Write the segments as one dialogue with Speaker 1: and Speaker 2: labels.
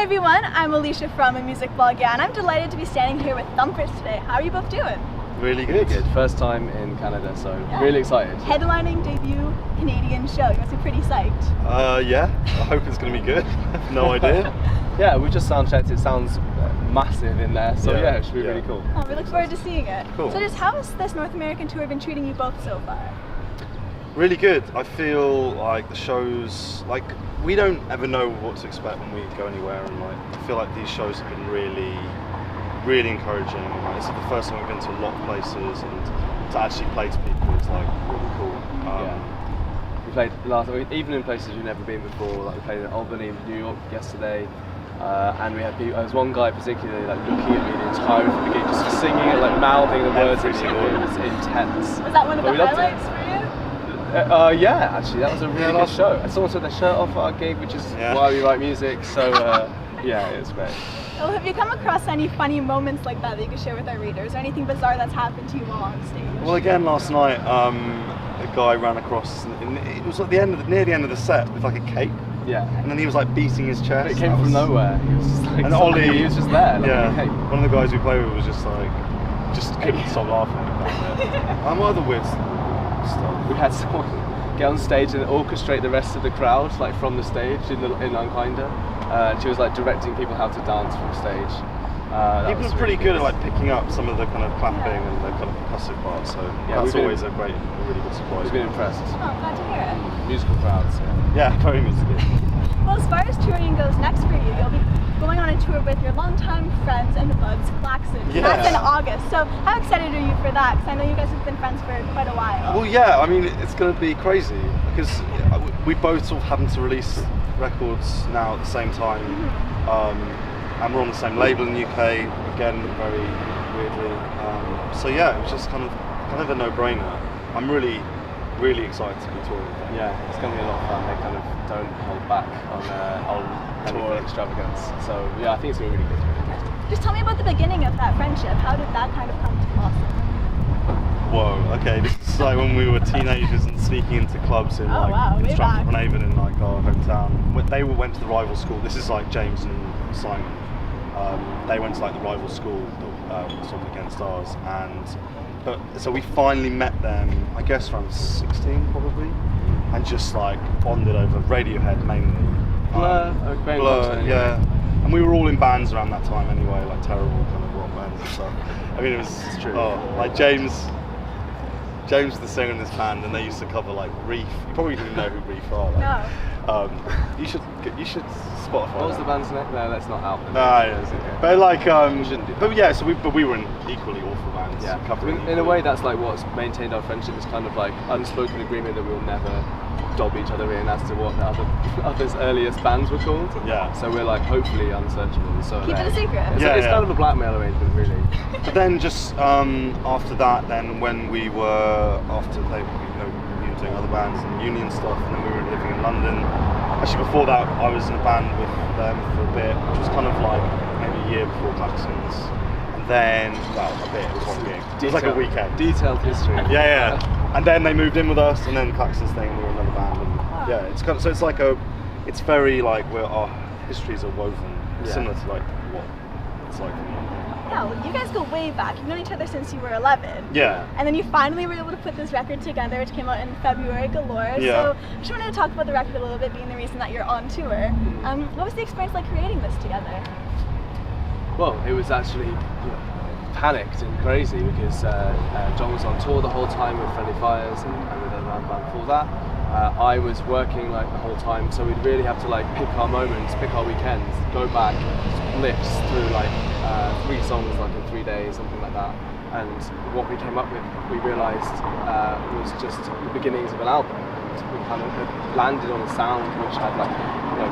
Speaker 1: Hey everyone, I'm Alicia from a music blog, and I'm delighted to be standing here with Thumpers today. How are you both doing?
Speaker 2: Really good.
Speaker 3: First time in Canada, so really excited.
Speaker 1: Headlining debut Canadian show. You must be pretty psyched.
Speaker 2: Yeah. I hope it's going to be good. No idea.
Speaker 3: Yeah, we just sound checked. It sounds massive in there, so yeah it should be really cool.
Speaker 1: Oh, we look forward to seeing it.
Speaker 2: Cool.
Speaker 1: So just how has this North American tour been treating you both so far?
Speaker 2: Really good. I feel like the shows, like, we don't ever know what to expect when we go anywhere, and like I feel like these shows have been really encouraging. Like, this is the first time we've been to a lot of places, and to actually play to people is like really cool.
Speaker 3: We played last week, even in places we've never been before. Like we played in Albany, New York yesterday, and we had people. There was one guy particularly like looking at me the entire gig, just singing it, like mouthing the words. It was intense.
Speaker 1: Was that one of the highlights for you?
Speaker 3: Yeah, actually, that was a really good show. Someone took their shirt off at our gig, which is why we write music. So yeah, it was great.
Speaker 1: Well, have you come across any funny moments like that you could share with our readers, or anything bizarre that's happened to you while on stage?
Speaker 2: Well, again, last night, a guy ran across, and it was at the end, near the end of the set, with like a cape.
Speaker 3: Yeah.
Speaker 2: And then he was like beating his chest.
Speaker 3: It came from nowhere. He was just like,
Speaker 2: and Ollie,
Speaker 3: he was just there. Like,
Speaker 2: yeah. One of the guys we played with was just like, just couldn't stop laughing about it. And what other weird stuff?
Speaker 3: We had someone get on stage and orchestrate the rest of the crowd, like from the stage in Unkinder. She was like directing people how to dance from stage.
Speaker 2: People are pretty good at like picking up some of the kind of clapping and the kind of percussive parts, so that's always a really good surprise.
Speaker 3: We've been impressed.
Speaker 1: Oh, glad to hear it.
Speaker 3: Musical crowds.
Speaker 2: Yeah, very musical.
Speaker 1: Well, as far as touring goes next for you, you'll be going on a tour with your longtime friends and buds, Klaxons.
Speaker 2: Yeah.
Speaker 1: That's in August. So how excited are you for that? Because I know you guys have been friends for quite a while.
Speaker 2: Well, yeah, I mean, it's going to be crazy because we both sort of happen to release records now at the same time. And we're on the same label in the UK, again, very weirdly. So yeah, it was just kind of a no-brainer. I'm really excited to be touring with them.
Speaker 3: Yeah, it's going to be a lot of fun. They kind of don't hold back on tour extravagance. So yeah, I think it's going to be really good.
Speaker 1: Just tell me about the beginning of that friendship. How did that kind of come to blossom?
Speaker 2: Whoa, okay, this is like when we were teenagers and sneaking into clubs in in Stratford-upon-Avon in like our hometown. They went to the rival school. This is like James and Simon. They went to like the rival school that was sort of against ours, but so we finally met them, I guess around 16 probably, and just like bonded over Radiohead mainly.
Speaker 3: Blur,
Speaker 2: yeah. And we were all in bands around that time anyway, like terrible kind of rock bands and stuff. I mean, it's true. Like James was the singer in this band, and they used to cover like Reef. You probably didn't know who Reef are. Like,
Speaker 1: no.
Speaker 2: You should Spotify.
Speaker 3: What was the band's name? No, that's not out.
Speaker 2: But like,
Speaker 3: shouldn't do that.
Speaker 2: but yeah, so we were in equally awful bands.
Speaker 3: Yeah. In a way, that's like what's maintained our friendship. Is kind of like unspoken agreement that we'll never dob each other in as to what the others' earliest bands were called.
Speaker 2: Yeah.
Speaker 3: So we're like hopefully unsearchable. So
Speaker 1: keep it a secret.
Speaker 3: It's kind of a blackmail arrangement, really.
Speaker 2: But then just after that, then when we were we were doing other bands and uni and stuff, and then we were living in London. Actually, before that, I was in a band with them for a bit, which was kind of like maybe a year before Klaxons. And then, it was one gig. It was like a weekend.
Speaker 3: Detailed history.
Speaker 2: Yeah. And then they moved in with us, and then Klaxons thing, we were another band. And yeah, it's kind of, so it's like it's very like where our histories are woven, similar to like what it's like.
Speaker 1: Yeah, well, you guys go way back. You've known each other since you were 11.
Speaker 2: Yeah.
Speaker 1: And then you finally were able to put this record together, which came out in February, Galore.
Speaker 2: Yeah.
Speaker 1: So I just wanted to talk about the record a little bit, being the reason that you're on tour. What was the experience like creating this together?
Speaker 3: Well, it was actually panicked and crazy because John was on tour the whole time with Friendly Fires and with another band before that. I was working like the whole time, so we'd really have to like pick our moments, pick our weekends, go back, split through like 3 songs like in 3 days, something like that. And what we came up with, we realised was just the beginnings of an album. We kind of had landed on a sound which had like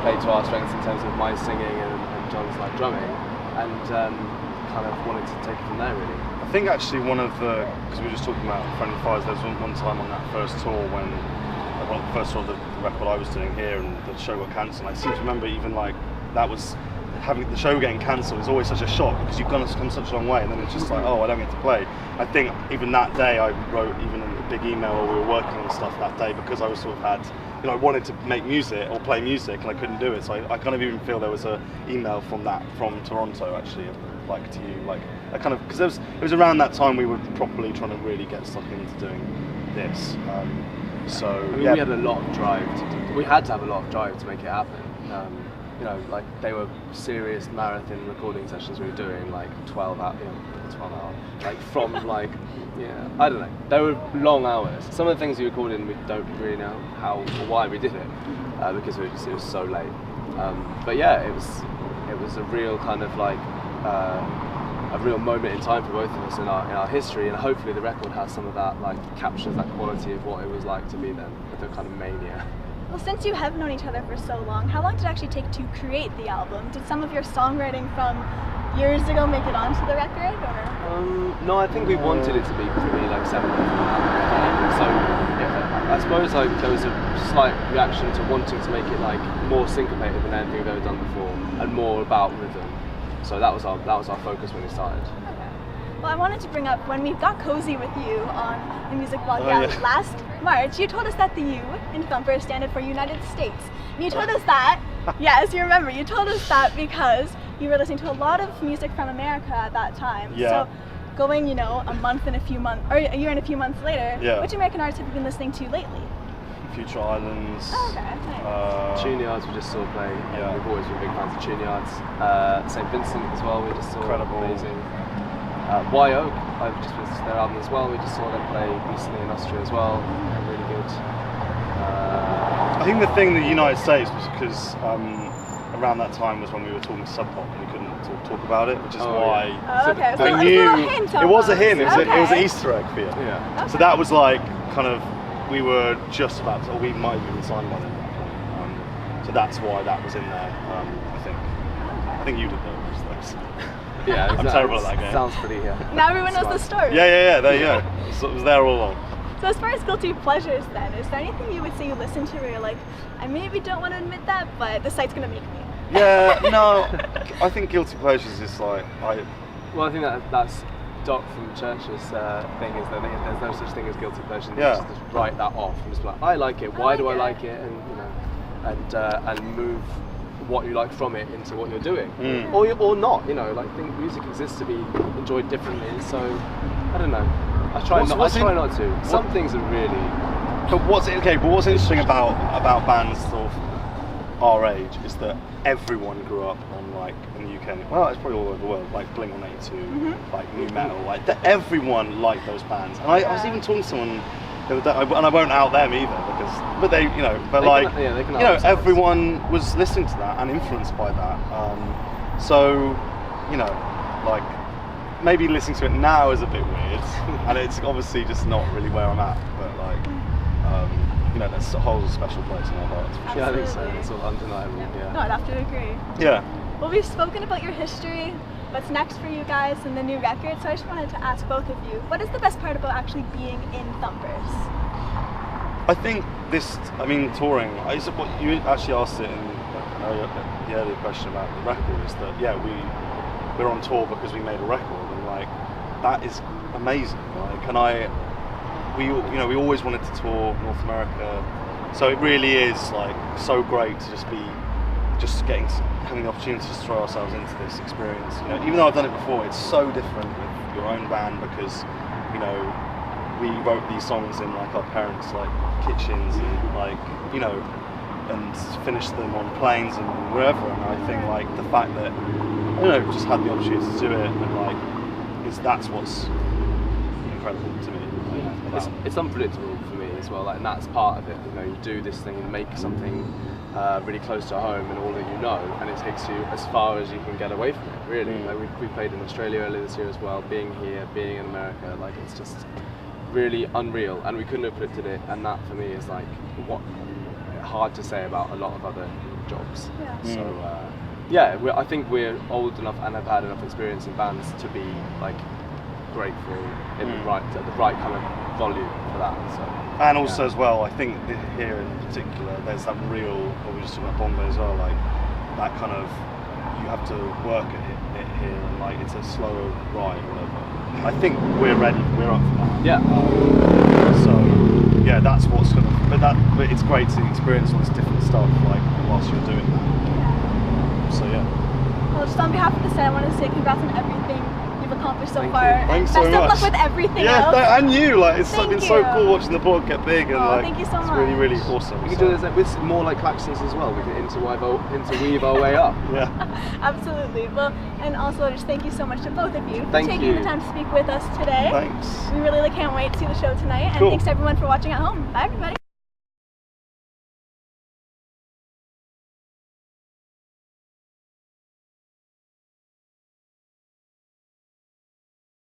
Speaker 3: played to our strengths in terms of my singing and John's like drumming, and kind of wanted to take it from there really.
Speaker 2: I think actually one of the, because we were just talking about Friendly Fires, there was one time on that first tour when first saw the record I was doing here and the show got cancelled. I seem to remember even like that was having the show getting cancelled is always such a shock because you've come such a long way and then it's just like, oh, I don't get to play. I think even that day I wrote even a big email, or we were working on stuff that day because I was sort of had, it you know, I wanted to make music or play music and I couldn't do it. So I kind of even feel there was a email from Toronto actually, like to you, like I kind of, because it was around that time we were properly trying to really get stuck into doing this. So
Speaker 3: I mean,
Speaker 2: yeah,
Speaker 3: we had a lot of drive. We had to have a lot of drive to make it happen. You know, like they were serious marathon recording sessions we were doing, like 12 hours, 12 hours, like from like, yeah, I don't know. They were long hours. Some of the things we recorded, we don't really know how or why we did it, because it was so late. But yeah, it was a real kind of like a real moment in time for both of us in our history, and hopefully the record has some of that, like captures that quality of what it was like to be then, with the kind of mania.
Speaker 1: Well, since you have known each other for so long, how long did it actually take to create the album? Did some of your songwriting from years ago make it onto the record, or?
Speaker 3: No, I think we wanted it to be like 7 years from now. So yeah, I suppose like there was a slight reaction to wanting to make it like more syncopated than anything we've ever done before, and more about rhythm. So that was our focus when we started.
Speaker 1: Okay. Well, I wanted to bring up when we got cozy with you on the music blog last March. You told us that the U in Thumpers stand for United States. And you told us that, yes, you remember, you told us that because you were listening to a lot of music from America at that time.
Speaker 2: Yeah.
Speaker 1: So going, a month and a few months, or a year and a few months later,
Speaker 2: yeah.
Speaker 1: Which American artists have you been listening to lately?
Speaker 2: Future Islands.
Speaker 1: Oh, okay, nice.
Speaker 3: Tune Yards we just saw play.
Speaker 2: Yeah.
Speaker 3: We've always been big fans of Tune Yards. St. Vincent as well, we just saw.
Speaker 2: Incredible.
Speaker 3: Amazing. Y Oak, I've just listened to their album as well. We just saw them play recently in Austria as well. They're really good.
Speaker 2: I think the thing in the United States was because around that time was when we were talking to Sub Pop and we couldn't talk about it, which is why
Speaker 1: Oh, okay. So
Speaker 2: we
Speaker 1: it
Speaker 2: knew
Speaker 1: was a little hint
Speaker 2: it was a
Speaker 1: almost.
Speaker 2: hint. It was an
Speaker 1: Okay.
Speaker 2: Easter egg for you.
Speaker 3: Yeah.
Speaker 1: Okay.
Speaker 2: So that was like kind of, we were just about to, or we might have even signed one at that point. So that's why that was in there. I think you did those.
Speaker 3: Yeah,
Speaker 2: I'm terrible at that game.
Speaker 3: Sounds pretty.
Speaker 1: Now everyone knows the story.
Speaker 2: Yeah. There you go. So it was there all along.
Speaker 1: So as far as guilty pleasures then, is there anything you would say you listen to where you're like, I maybe don't want to admit that, but the site's gonna make me?
Speaker 2: Yeah, no, I think guilty pleasures is like,
Speaker 3: Well, I think that's Doc from Church's thing is that there's no such thing as guilty pleasure. You
Speaker 2: Yeah.
Speaker 3: just write that off and just be like, I like it. Why do I like it? And and move what you like from it into what you're doing, or not. Like I think music exists to be enjoyed differently. So I don't know. I try not to. Some things are really.
Speaker 2: But what's interesting about bands of our age is that everyone grew up on, like, in the UK, well, it's probably all over the world, like Blink-182, like new metal, like everyone liked those bands. And I was even talking to someone the other day, and I won't out them either, but they everyone was listening to that and influenced by that. So, like, maybe listening to it now is a bit weird, and it's obviously just not really where I'm at, but like, that's a whole special place in our hearts.
Speaker 1: Absolutely.
Speaker 3: Yeah, I think so. It's all undeniable. Yeah.
Speaker 1: No, I'd have to agree.
Speaker 2: Yeah.
Speaker 1: Well, we've spoken about your history, what's next for you guys and the new record, so I just wanted to ask both of you, what is the best part about actually being in Thumpers?
Speaker 2: I think touring, what you actually asked it in the earlier question about the record, is that, we're on tour because we made a record, and like, that is amazing. Like, and we always wanted to tour North America, so it really is like so great to having the opportunity to throw ourselves into this experience. Even though I've done it before, it's so different with your own band because we wrote these songs in like our parents' like kitchens and like and finished them on planes and wherever. And I think like the fact that just had the opportunity to do it and like that's what's incredible to me.
Speaker 3: It's unpredictable for me as well, like, and that's part of it. You do this thing and make something really close to home and all that and it takes you as far as you can get away from it, really. Like we played in Australia earlier this year as well, being here, being in America, like, it's just really unreal, and we couldn't have predicted it, and that for me is like hard to say about a lot of other jobs. So I think we're old enough and have had enough experience in bands to be like grateful in the right kind of volume for that. So,
Speaker 2: and also as well, I think here in particular, there's that real, what we were just talking about Bombay as well, like that kind of, you have to work at it here, and like it's a slower ride or whatever. I think we're ready, we're up for that.
Speaker 3: Yeah.
Speaker 2: So that's what's going to but it's great to experience all this different stuff like whilst you're doing that. So yeah.
Speaker 1: Well, just on behalf of the set, I want to say congrats on everything you've accomplished so
Speaker 3: Thank
Speaker 1: far.
Speaker 3: you.
Speaker 2: Thanks
Speaker 1: and
Speaker 2: so
Speaker 1: best of
Speaker 2: much.
Speaker 1: luck with everything
Speaker 2: Yeah,
Speaker 1: else.
Speaker 2: and you, like it's
Speaker 1: Thank
Speaker 2: been so
Speaker 1: you.
Speaker 2: cool watching the board get big and like
Speaker 1: thank you so
Speaker 2: it's
Speaker 1: much.
Speaker 2: really, really awesome.
Speaker 3: We can
Speaker 2: so.
Speaker 3: do this with more like Klaxons as well. We can interweave our way up.
Speaker 2: Yeah.
Speaker 1: Absolutely. Well, and also just thank you so much to both of you for
Speaker 3: Thank
Speaker 1: taking
Speaker 3: you.
Speaker 1: the time to speak with us today.
Speaker 2: Thanks.
Speaker 1: We really can't wait to see the show tonight. And
Speaker 2: Cool.
Speaker 1: thanks to everyone for watching at home. Bye everybody.